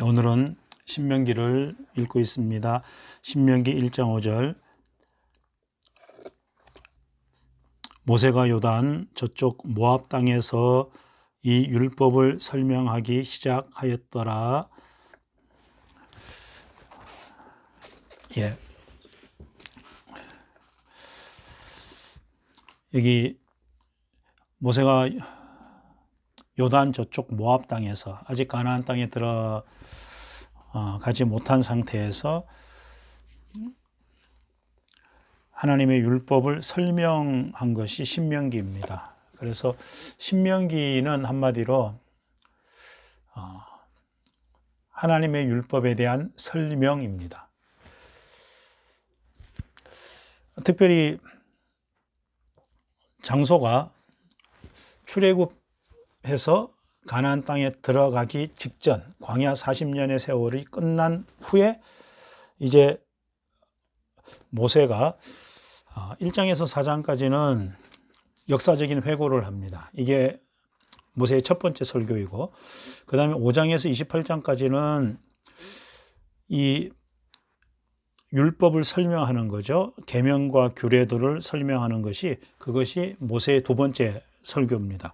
오늘은 신명기를 읽고 있습니다. 신명기 1장 5절. 모세가 요단 저쪽 모압 땅에서 이 율법을 설명하기 시작하였더라. 예. 여기 모세가 요단 저쪽 모압 땅에서 아직 가나안 땅에 들어가지 못한 상태에서 하나님의 율법을 설명한 것이 신명기입니다. 그래서 신명기는 한마디로 하나님의 율법에 대한 설명입니다. 특별히 장소가 출애굽해서 가나안 땅에 들어가기 직전 광야 40년의 세월이 끝난 후에 이제 모세가 1장에서 4장까지는 역사적인 회고를 합니다. 이게 모세의 첫 번째 설교이고, 그 다음에 5장에서 28장까지는 이 율법을 설명하는 거죠. 계명과 규례들을 설명하는 그것이 모세의 두 번째 설교입니다.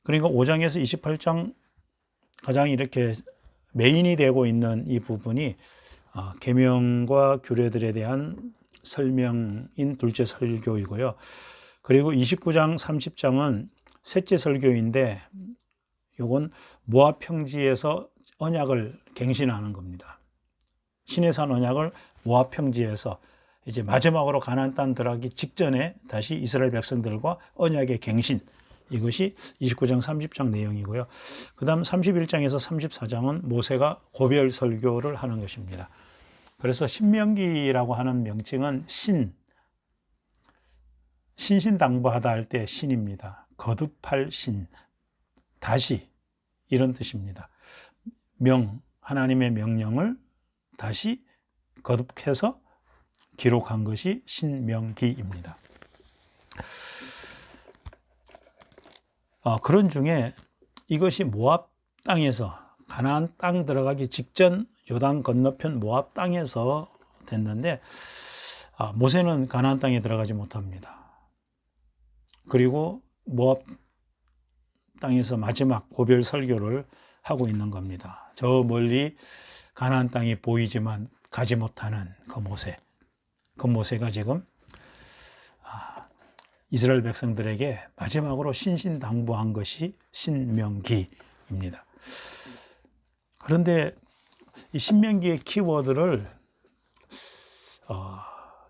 그러니까 5장에서 28장 가장 이렇게 메인이 되고 있는 이 부분이 계명과 규례들에 대한 설명인 둘째 설교이고요. 그리고 29장, 30장은 셋째 설교인데 이건 모압 평지에서 언약을 갱신하는 겁니다. 시내산 언약을 모압 평지에서 이제 마지막으로 가나안 땅 들어가기 직전에 다시 이스라엘 백성들과 언약의 갱신, 이것이 29장 30장 내용이고요. 그 다음 31장에서 34장은 모세가 고별 설교를 하는 것입니다. 그래서 신명기라고 하는 명칭은 신신당부하다 할 때 신입니다. 거듭할 신, 다시, 이런 뜻입니다. 하나님의 명령을 다시 거듭해서 기록한 것이 신명기입니다. 그런 중에 이것이 모압 땅에서 가나안 땅 들어가기 직전 요단 건너편 모압 땅에서 됐는데 모세는 가나안 땅에 들어가지 못합니다. 그리고 모압 땅에서 마지막 고별 설교를 하고 있는 겁니다. 저 멀리 가나안 땅이 보이지만 가지 못하는 그 모세가 지금 이스라엘 백성들에게 마지막으로 신신당부한 것이 신명기입니다. 그런데 이 신명기의 키워드를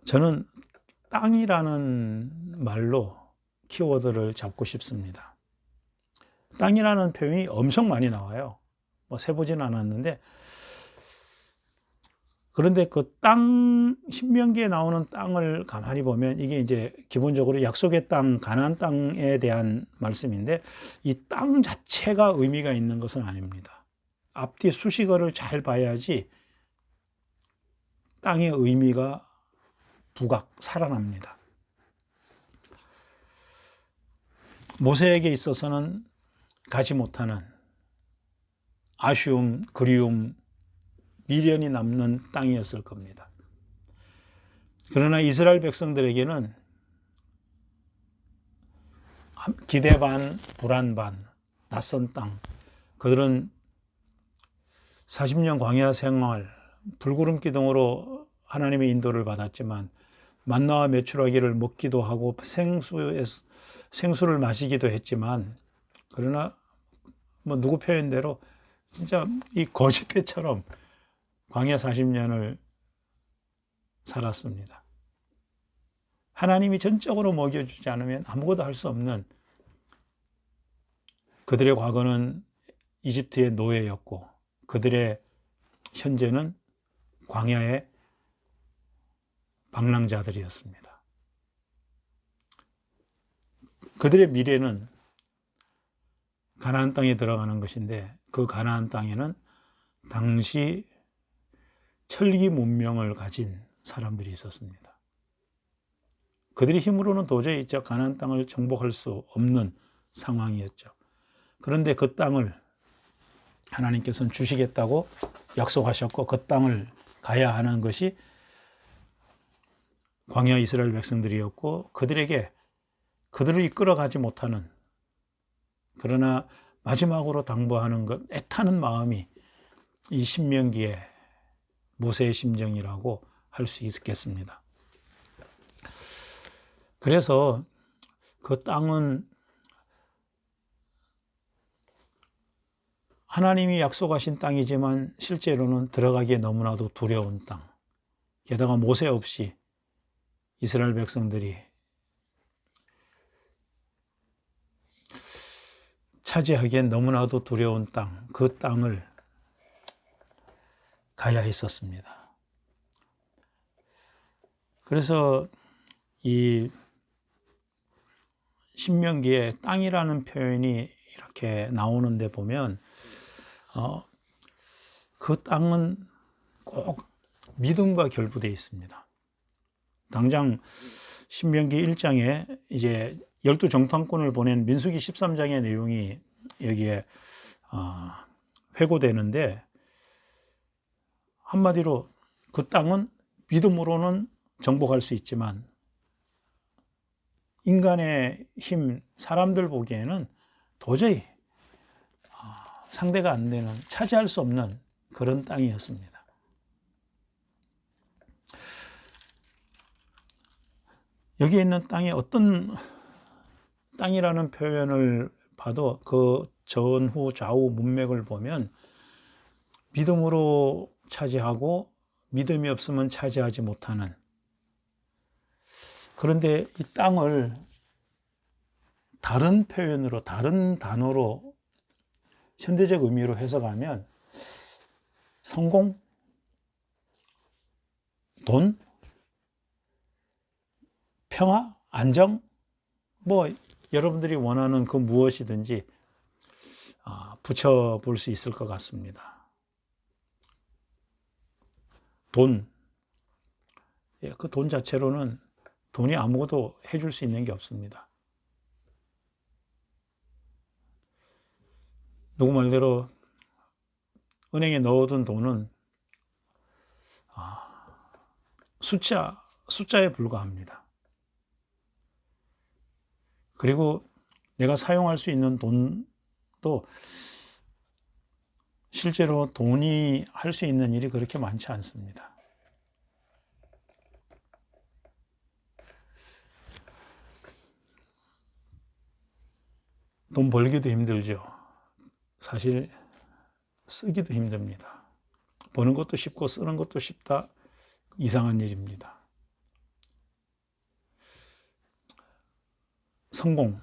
저는 땅이라는 말로 키워드를 잡고 싶습니다. 땅이라는 표현이 엄청 많이 나와요. 세보진 않았는데, 그런데 그 신명기에 나오는 땅을 가만히 보면 이게 이제 기본적으로 약속의 땅, 가나안 땅에 대한 말씀인데 이 땅 자체가 의미가 있는 것은 아닙니다. 앞뒤 수식어를 잘 봐야지 땅의 의미가 살아납니다. 모세에게 있어서는 가지 못하는 아쉬움, 그리움, 미련이 남는 땅이었을 겁니다. 그러나 이스라엘 백성들에게는 기대 반, 불안 반, 낯선 땅. 그들은 40년 광야 생활, 불구름 기둥으로 하나님의 인도를 받았지만 만나와 메추라기를 먹기도 하고 생수를 마시기도 했지만, 그러나 누구 표현대로 진짜 이 거지떼처럼 광야 40년을 살았습니다. 하나님이 전적으로 먹여주지 않으면 아무것도 할 수 없는, 그들의 과거는 이집트의 노예였고 그들의 현재는 광야의 방랑자들이었습니다. 그들의 미래는 가나안 땅에 들어가는 것인데 그 가나안 땅에는 당시 철기 문명을 가진 사람들이 있었습니다. 그들의 힘으로는 도저히 가나안 땅을 정복할 수 없는 상황이었죠. 그런데 그 땅을 하나님께서는 주시겠다고 약속하셨고 그 땅을 가야 하는 것이 광야 이스라엘 백성들이었고, 그들에게 그들을 이끌어가지 못하는, 그러나 마지막으로 당부하는 것, 애타는 마음이 이 신명기의 모세의 심정이라고 할 수 있겠습니다. 그래서 그 땅은 하나님이 약속하신 땅이지만 실제로는 들어가기에 너무나도 두려운 땅, 게다가 모세 없이 이스라엘 백성들이 차지하기엔 너무나도 두려운 땅, 그 땅을 가야 했었습니다. 그래서 이 신명기에 땅이라는 표현이 이렇게 나오는데 보면 그 땅은 꼭 믿음과 결부되어 있습니다. 당장 신명기 1장에 이제 12정탐꾼을 보낸 민수기 13장의 내용이 여기에 회고되는데, 한마디로 그 땅은 믿음으로는 정복할 수 있지만 인간의 힘, 사람들 보기에는 도저히 상대가 안 되는, 차지할 수 없는 그런 땅이었습니다. 여기 있는 땅이 어떤 땅이라는 표현을 봐도 그 전후 좌우 문맥을 보면 믿음으로 차지하고 믿음이 없으면 차지하지 못하는, 그런데 이 땅을 다른 표현으로, 다른 단어로, 현대적 의미로 해석하면 성공, 돈, 평화, 안정, 뭐 여러분들이 원하는 그 무엇이든지 붙여볼 수 있을 것 같습니다. 돈, 그 돈 자체로는 돈이 아무것도 해줄 수 있는 게 없습니다. 누구 말대로 은행에 넣어둔 돈은 숫자에 불과합니다. 그리고 내가 사용할 수 있는 돈도 실제로 돈이 할 수 있는 일이 그렇게 많지 않습니다. 돈 벌기도 힘들죠. 사실 쓰기도 힘듭니다. 버는 것도 쉽고 쓰는 것도 쉽다, 이상한 일입니다. 성공,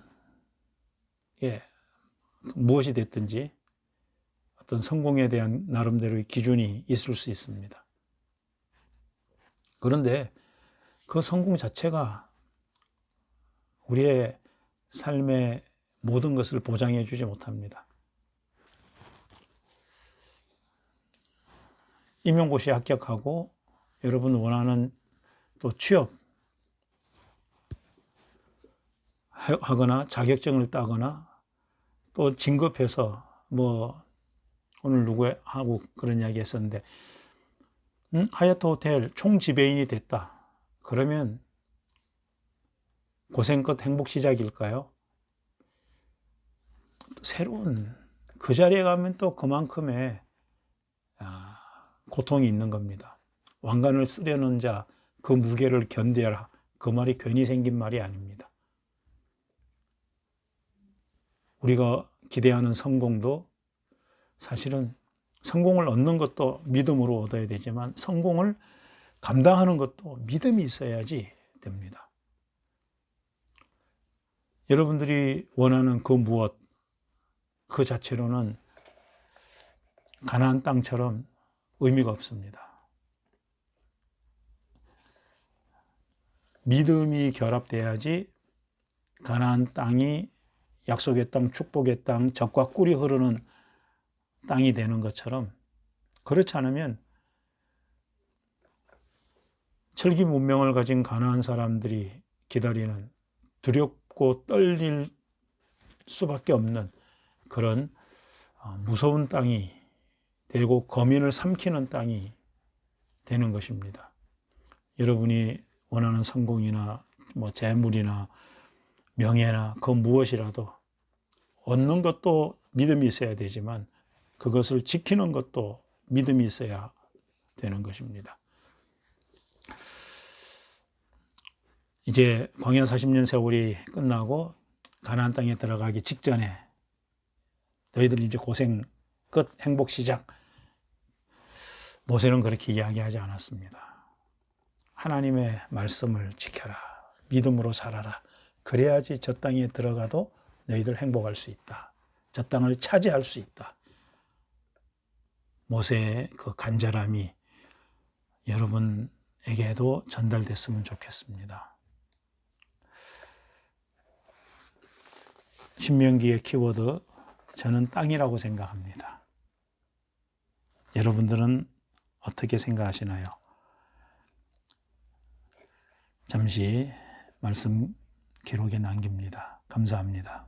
무엇이 됐든지 어떤 성공에 대한 나름대로의 기준이 있을 수 있습니다. 그런데 그 성공 자체가 우리의 삶의 모든 것을 보장해 주지 못합니다. 임용고시에 합격하고 여러분 원하는 또 취업 하거나 자격증을 따거나 또 진급해서 뭐 오늘 누구하고 그런 이야기 했었는데 하얏트 호텔 총지배인이 됐다. 그러면 고생 끝 행복 시작일까요? 새로운, 그 자리에 가면 또 그만큼의 고통이 있는 겁니다. 왕관을 쓰려는 자, 그 무게를 견뎌라. 그 말이 괜히 생긴 말이 아닙니다. 우리가 기대하는 성공도 사실은 성공을 얻는 것도 믿음으로 얻어야 되지만 성공을 감당하는 것도 믿음이 있어야지 됩니다. 여러분들이 원하는 그 무엇, 그 자체로는 가나안 땅처럼 의미가 없습니다. 믿음이 결합돼야지 가나안 땅이 약속의 땅, 축복의 땅, 젖과 꿀이 흐르는 땅이 되는 것처럼, 그렇지 않으면 철기 문명을 가진 가나안 사람들이 기다리는 두렵고 떨릴 수밖에 없는 그런 무서운 땅이 되고 거민을 삼키는 땅이 되는 것입니다. 여러분이 원하는 성공이나 뭐 재물이나 명예나 그 무엇이라도 얻는 것도 믿음이 있어야 되지만 그것을 지키는 것도 믿음이 있어야 되는 것입니다. 이제 광야 40년 세월이 끝나고 가나안 땅에 들어가기 직전에 너희들 이제 고생 끝, 행복 시작. 모세는 그렇게 이야기하지 않았습니다. 하나님의 말씀을 지켜라. 믿음으로 살아라. 그래야지 저 땅에 들어가도 너희들 행복할 수 있다. 저 땅을 차지할 수 있다. 모세의 그 간절함이 여러분에게도 전달됐으면 좋겠습니다. 신명기의 키워드, 저는 땅이라고 생각합니다. 여러분들은 어떻게 생각하시나요? 잠시 말씀 기록에 남깁니다. 감사합니다.